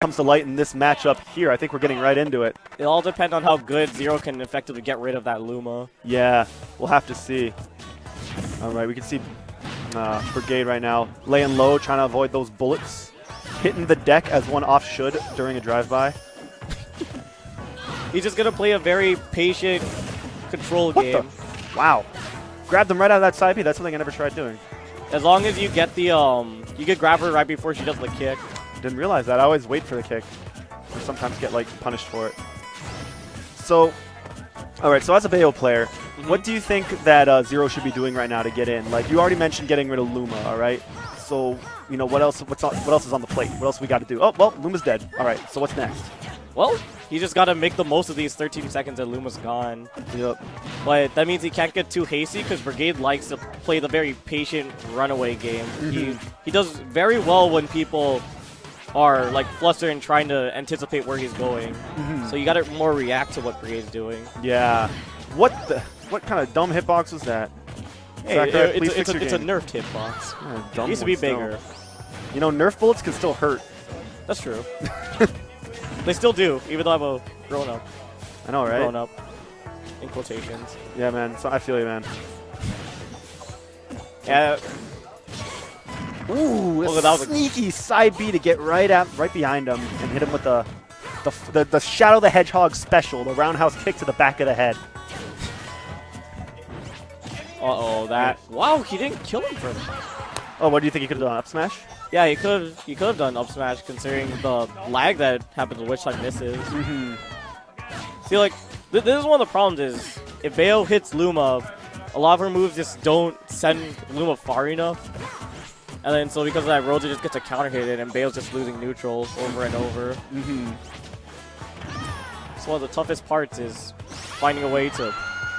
comes to light in this matchup here. I think we're getting right into it. It all depends on how good Xero can effectively get rid of that Luma. Yeah, we'll have to see. All right, we can see Brigade right now laying low, trying to avoid those bullets. Hitting the deck as one off should during a drive-by. He's just going to play a very patient control game. Wow. Grabbed them right out of that side B. That's something I never tried doing. As long as you get the, you can grab her right before she does the kick. Didn't realize that. I always wait for the kick. Or sometimes get, like, punished for it. So, all right, so as a Bayo player, what do you think that Xero should be doing right now to get in? Like, you already mentioned getting rid of Luma, all right? So, you know, what else is on the plate? What else we got to do? Oh, well, Luma's dead. All right, so what's next? Well, he just got to make the most of these 13 seconds that Luma's gone. Yep. But that means he can't get too hasty because Brigade likes to play the very patient runaway game. He does very well when people are like flustered and trying to anticipate where he's going. So you got to more react to what Brigade's doing. Yeah. What kind of dumb hitbox was that? Hey, it's a nerfed hitbox. Yeah, it used to be bigger. You know, nerf bullets can still hurt. That's true. They still do, even though I'm a grown-up. I know, right? Grown-up. In quotations. Yeah, man. So I feel you, man. Yeah. Ooh, that was sneaky side B to get right behind him and hit him with the Shadow the Hedgehog special, the roundhouse kick to the back of the head. Uh-oh, that... Wow, he didn't kill him for... Oh, what do you think he could have done? Up smash? Yeah, he could have done up smash considering the lag that happens with which time misses. See, like, this is one of the problems is if Bayo hits Luma, a lot of her moves just don't send Luma far enough. And then so because of that, Rosa just gets a counter hit it and Bayo's just losing neutrals over and over. So one of the toughest parts is finding a way to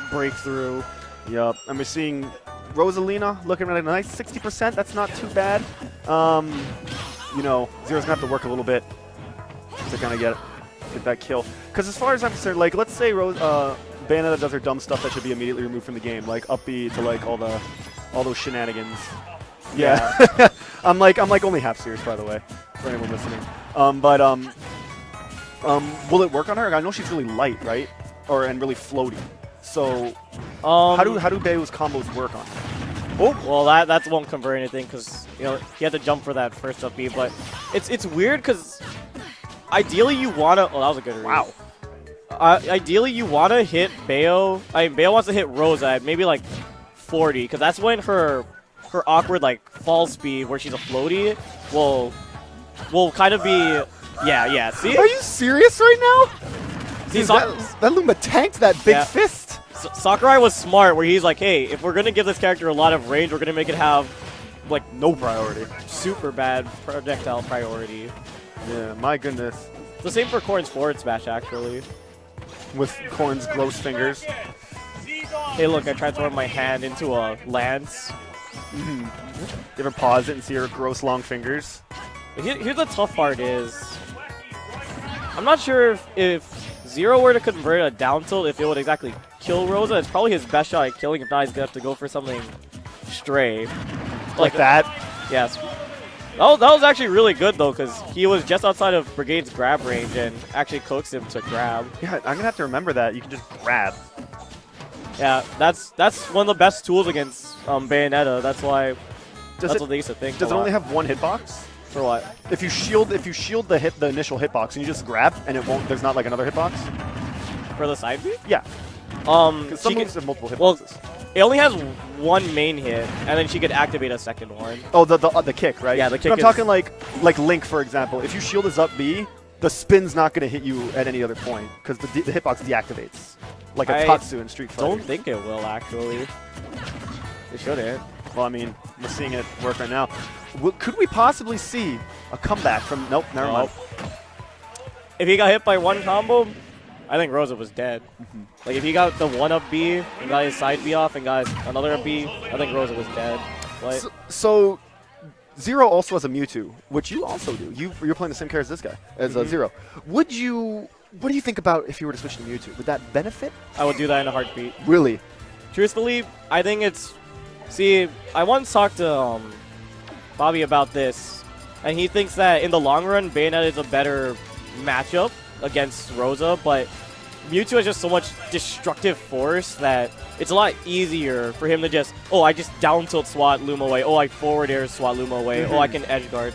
break through. Yup, and we're seeing Rosalina looking at a nice 60%. That's not too bad. You know, Xero's gonna have to work a little bit to kind of get that kill. Because as far as I'm concerned, like let's say Bayonetta does her dumb stuff that should be immediately removed from the game, like up B to like all those shenanigans. Yeah, I'm like only half serious, by the way, for anyone listening. Will it work on her? I know she's really light, right? And really floaty. So, how do Bayo's combos work on her? Oh, well that won't convert anything because you know he had to jump for that first up B, but it's weird because ideally you wanna. Oh, that was a good read. Wow. Ideally you wanna hit Bayo. Bayo wants to hit Rosa at maybe like 40 because that's when her awkward like fall speed where she's a floaty will kind of be yeah. See? Are you serious right now? See, that Luma tanked that big fist. Sakurai was smart where he's like, hey, if we're going to give this character a lot of range, we're going to make it have, like, no priority. Super bad projectile priority. Yeah, my goodness. The same for Korn's forward smash, actually. With Korn's gross fingers. Hey, look, I tried throwing my hand into a lance. You ever pause it and see her gross long fingers? But here's the tough part is, I'm not sure if Xero were to convert a down tilt, if it would exactly kill Rosa. It's probably his best shot at killing. If not, he's going to have to go for something stray. Like that? Yes. That was actually really good, though, because he was just outside of Brigade's grab range and actually coaxed him to grab. Yeah, I'm going to have to remember that. You can just grab. Yeah, that's one of the best tools against Bayonetta. That's why that's what they used to think. Does it only have one hitbox? For what? If you shield the initial hitbox and you just grab and it won't, there's not like another hitbox? For the side B? Yeah. Because some moves have multiple hitboxes. Well, it only has one main hit, and then she could activate a second one. Oh, the kick, right? Yeah, the kick. I'm talking like Link, for example. If you shield is up B, the spin's not going to hit you at any other point because the hitbox deactivates. Like a Tatsu in Street Fighter. I don't think it will, actually. It shouldn't. Well, I mean, we're seeing it work right now. Could we possibly see a comeback from... Nope, never mind. If he got hit by one combo, I think Rosa was dead. Like, if he got the one up B and got his side B off and got another up B, I think Rosa was dead. Like, so Xero also has a Mewtwo, which you also do. You're playing the same character as this guy, as Xero. What do you think about if you were to switch to Mewtwo? Would that benefit? I would do that in a heartbeat. Really? Truthfully, I think it's... See, I once talked to Bobby about this and he thinks that in the long run, Bayonetta is a better matchup against Rosa, but Mewtwo has just so much destructive force that it's a lot easier for him to just, oh, I just down tilt swat Luma away, oh, I forward air swat Luma away, oh, I can edge guard.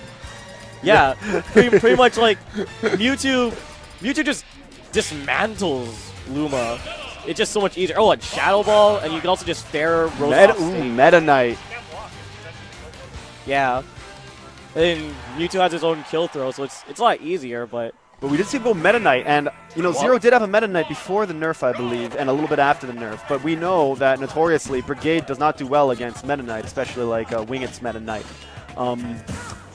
Yeah, pretty much like Mewtwo just dismantles Luma. It's just so much easier. Oh, and Shadow Ball, and you can also just fair Rosa. Meta Knight. Yeah. And Mewtwo has his own kill throw, so it's a lot easier, but we did see him go Meta Knight, and you know, Xero did have a Meta Knight before the nerf, I believe, and a little bit after the nerf. But we know that notoriously, Brigade does not do well against Meta Knight, especially like Wingit's Meta Knight.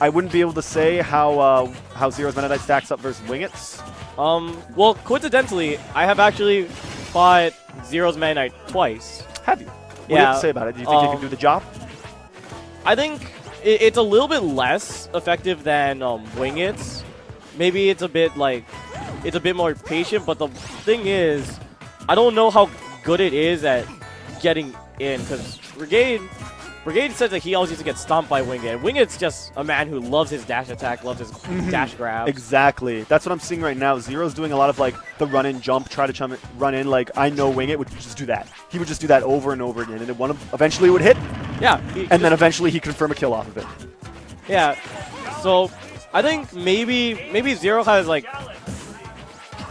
I wouldn't be able to say how Xero's Meta Knight stacks up versus Wingit's. Well, coincidentally, I have actually fought Xero's Meta Knight twice. Have you? What do you Yeah. have to say about it? Do you think you can do the job? I think it's a little bit less effective than Wingit's. Maybe it's a bit more patient, but the thing is, I don't know how good it is at getting in, because Brigade says that he always used to get stomped by Wingit. Wingit's just a man who loves his dash attack, loves his dash grab. Exactly. That's what I'm seeing right now. Xero's doing a lot of like the run in jump, try to run in. Like I know Wingit would just do that. He would just do that over and over again, and eventually it would hit. Yeah. And then eventually he'd confirm a kill off of it. Yeah. So I think maybe Xero has like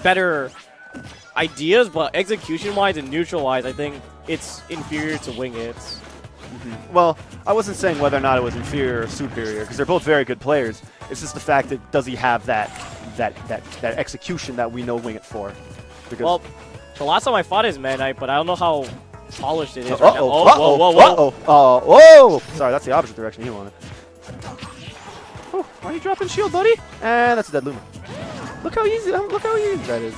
better ideas, but execution-wise and neutral-wise, I think it's inferior to Wingit's. Well, I wasn't saying whether or not it was inferior or superior, because they're both very good players. It's just the fact that does he have that execution that we know Wingit for? Because Well, the last time I fought his Meta Knight, but I don't know how polished it is right now. Uh-oh, Oh, whoa, whoa, whoa. whoa! Sorry, that's the opposite direction he wanted. Oh, why are you dropping shield, buddy? And that's a dead Luma. Look how easy that is.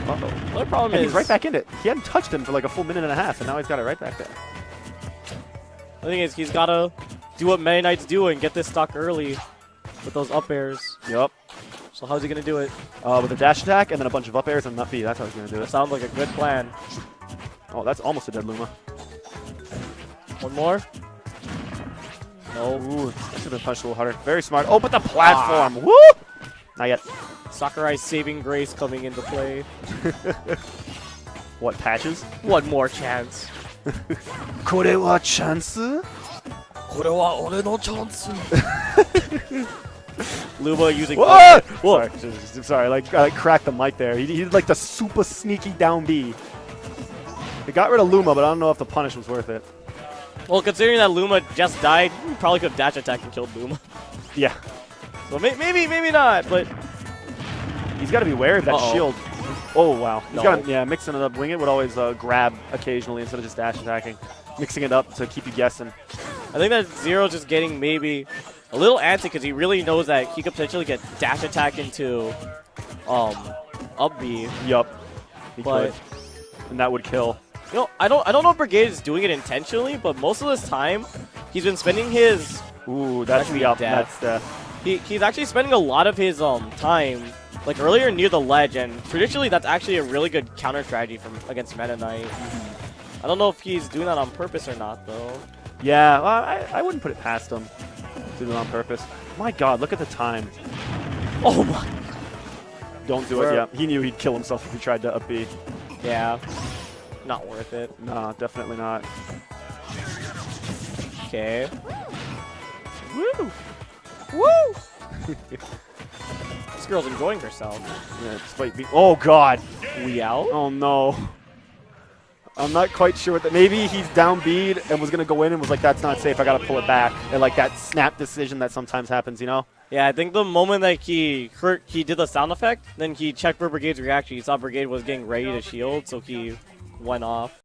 Uh-oh. The problem And is, he's right back in it. He hadn't touched him for like a full minute and a half, and now he's got it right back there. the thing is, he's got to do what Meta Knights do and get this stock early with those up airs. Yup. So how's he going to do it? With a dash attack and then a bunch of up airs and nut B. That's how he's going to do That it. sounds like a good plan. Oh, that's almost a dead Luma. One more? No. Ooh, that should have been punched a little harder. Very smart. Oh, but the platform. Woo! Not yet. Sakurai's saving grace coming into play. What, patches? One more chance. これはチャンス? Luma using... What? Whoa. Sorry, I cracked the mic there. He did like the super sneaky down B. It got rid of Luma, but I don't know if the punish was worth it. Well, considering that Luma just died, he probably could have dash attacked and killed Luma. Yeah. So maybe not, but... He's got to be wary of that shield. Oh, wow. He's No. got to, mixing it up. Wingit would always grab occasionally instead of just dash attacking. Mixing it up to keep you guessing. I think that Xero's just getting maybe a little antsy because he really knows that he could potentially get dash attack into up B. Yup. He But- could. And that would kill. You know, I don't know if Brigade is doing it intentionally, but most of this time he's been spending his Ooh, that's Actually the up. death. That's he's actually spending a lot of his time like earlier near the ledge, and traditionally that's actually a really good counter strategy against Meta Knight. I don't know if he's doing that on purpose or not though. Yeah, well, I wouldn't put it past him. Do it on purpose. My God, look at the time. Oh my. Don't do it. Yeah, he knew he'd kill himself if he tried to up B. Yeah. Not worth it. No, definitely not. Okay. Woo! Woo! This girl's enjoying herself. Yeah, despite being. Oh God! We out? Oh no! I'm not quite sure what that. Maybe he's down B'd and was gonna go in and was like, "That's not safe. I gotta pull it back." And like that snap decision that sometimes happens, you know? Yeah, I think the moment that he did the sound effect, then he checked for Brigade's reaction. He saw Brigade was getting ready to shield, so he went off.